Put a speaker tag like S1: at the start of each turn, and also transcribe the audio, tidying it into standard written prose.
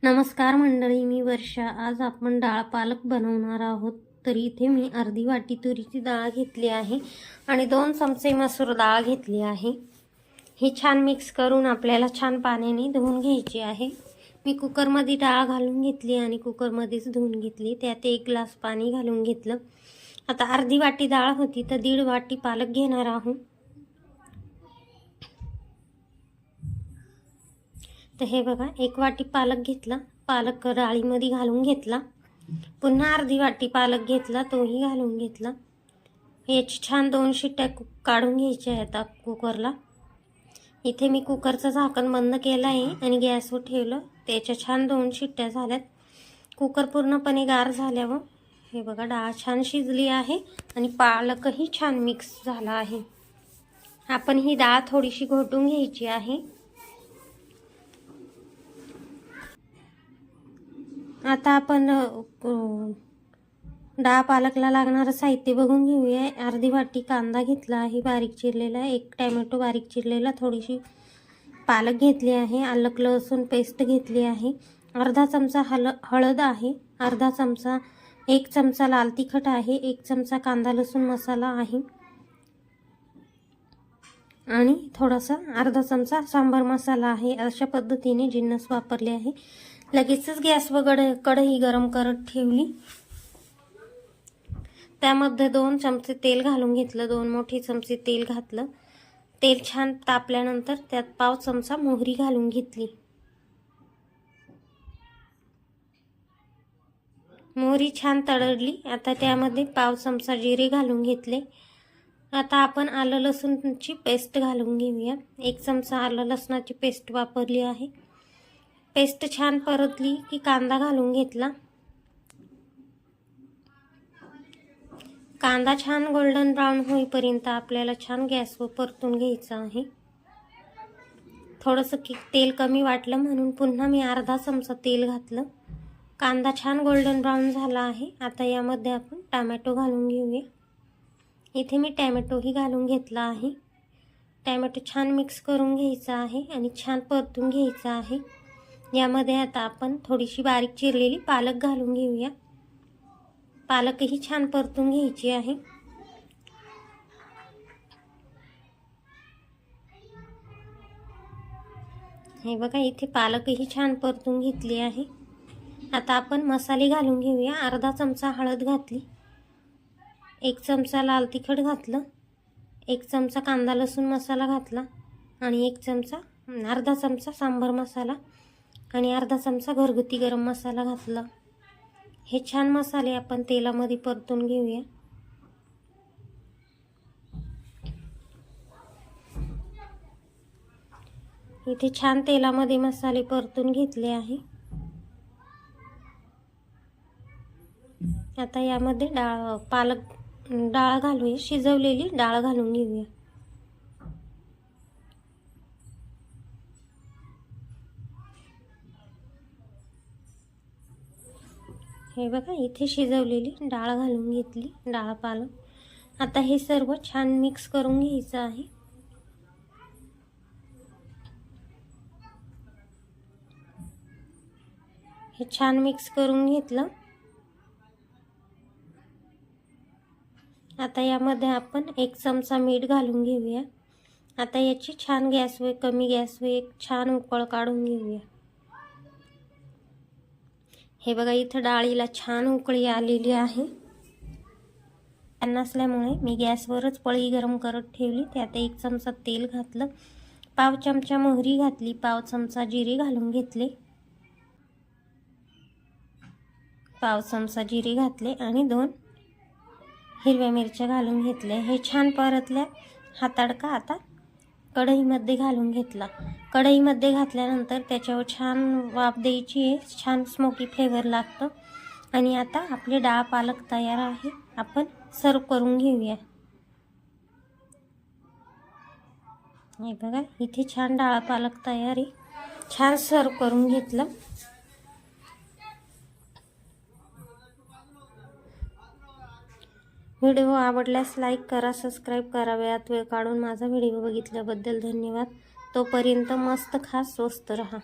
S1: नमस्कार मंडळी, मी वर्षा। आज आपण डाळ पालक बनवणार आहोत। तर इथे मी अर्धी वाटी तुरीची डाळ घेतली आहे आणि 2 चमचे मसूर डाळ घेतली आहे। ही छान मिक्स करून आपल्याला छान पाण्याने धुवून घ्यायची आहे। मी कुकरमध्ये डाळ घालून घेतली आणि कुकरमध्येच धुवून घेतली। त्यात 1 ग्लास पाणी घालून घेतलं। आता अर्धी वाटी डाळ होती तर 1.5 वाटी पालक घेणार आहोत। तर हे बघा, 1 वाटी पालक घेतला, पालक डाळीमध्ये घालून घेतला। पुन्हा अर्धी वाटी पालक घेतला, तोही घालून घेतला। याची छान 2 शिट्ट्या काढून घ्यायच्या आहेत कुकरला। इथे मी कुकरचं झाकण बंद केलं आहे आणि गॅसवर ठेवलं। त्याच्या छान 2 शिट्ट्या झाल्यात। कुकर पूर्णपणे गार झाल्यावर हे बघा, डाळ छान शिजली आहे आणि पालकही छान मिक्स झाला आहे। आपण ही डाळ थोडीशी घोटून घ्यायची आहे। आता आपण डाळ पालकला लागणारं साहित्य बघून घेऊया। अर्धी वाटी कांदा घेतला आहे बारीक चिरलेला, 1 टोमॅटो बारीक चिरलेला, थोडीशी पालक घेतली आहे, आलं लसूण पेस्ट घेतली आहे, अर्धा चमचा हळद आहे, अर्धा चमचा 1 चमचा लाल तिखट आहे, 1 चमचा कांदा लसूण मसाला आहे आणि थोडासा अर्धा चमचा सांबार मसाला आहे। अशा पद्धतीने जिन्नस वापरले आहे। लगेचच गॅसवर कढई गरम करत ठेवली। त्यामध्ये 2 चमचे तेल घालून घेतलं, 2 मोठे चमचे तेल घातलं। तेल छान तापल्यानंतर त्यात पाव चमचा मोहरी घालून घेतली। मोहरी छान तळली। आता त्यामध्ये पाव चमचा जिरे घालून घेतले। आता आपण आलं लसूणची पेस्ट घालून घेऊया। 1 चमचा आलं लसणाची पेस्ट वापरली आहे। पेस्ट छान परतली की कांदा घालून घेतला। कांदा छान गोल्डन ब्राउन होईपर्यंत आपल्याला छान गॅसवर परतून घ्यायचा आहे। थोडंसं तेल कमी वाटलं म्हणून पुन्हा मी अर्धा चमचा तेल घातलं। कांदा छान गोल्डन ब्राउन झाला आहे। आता यामध्ये आपण टोमॅटो घालून घेऊया। इथे मी टोमॅटोही घालून घेतला आहे। टोमॅटो छान मिक्स करून घ्यायचा आहे आणि छान परतून घ्यायचा आहे। यामध्ये आता आपण थोडीशी बारीक चिरलेली पालक घालून घेऊया। पालकही छान परतून घ्यायची आहे। हे बघा, इथे पालकही छान परतून घेतली आहे। आता आपण मसाले घालून घेऊया। अर्धा चमचा हळद घातली, 1 चमचा लाल तिखट घातलं, 1 चमचा कांदा लसूण मसाला घातला आणि अर्धा चमचा सांबार मसाला आणि अर्धा चमचा घरगुती गरम मसाला घातला। हे छान मसाले आपण तेलामध्ये परतून घेऊया। इथे छान तेलामध्ये मसाले परतून घेतले आहे। आता यामध्ये डाळ घालूया, शिजवलेली डाळ घालून घेऊया। हे बघा, इथे शिजवलेली डाळ घालून घेतली, डाळ पालक। आता हे सर्व छान मिक्स करून घ्यायचं आहे। हे छान मिक्स करून घेतलं। आता यामध्ये आपण 1 चमचा मीठ घालून घेऊया। आता याची छान कमी गॅसवर एक छान उकळ काढून घेऊया। हे बघा, इथं डाळीला छान उकळी आलेली आहे। नसल्यामुळे मी गॅसवरच पळी गरम करत ठेवली। त्यात 1 चमचा तेल घातलं, पाव चमचा मोहरी घातली, पाव चमचा जिरे घालून घेतले, पाव चमचा जिरे घातले आणि 2 हिरव्या मिरच्या घालून घेतल्या। हे छान परतल्या। हा तडका आता कढईमध्ये घालून घेतला। कढईमध्ये घातल्यानंतर त्याच्यावर छान वाफ द्यायची आहे, छान स्मोकी फ्लेवर लागतं। आणि आता आपले डाळ पालक तयार आहे। आपण सर्व करून घेऊया। हे बघा, इथे छान डाळ पालक तयार आहे। छान सर्व करून घेतलं। व्हिडिओ आवडल्यास लाईक करा, सबस्क्राईब करा। वेळात वेळ काढून माझा व्हिडिओ बघितल्याबद्दल धन्यवाद। तोपर्यंत मस्त खा, स्वस्त रहा।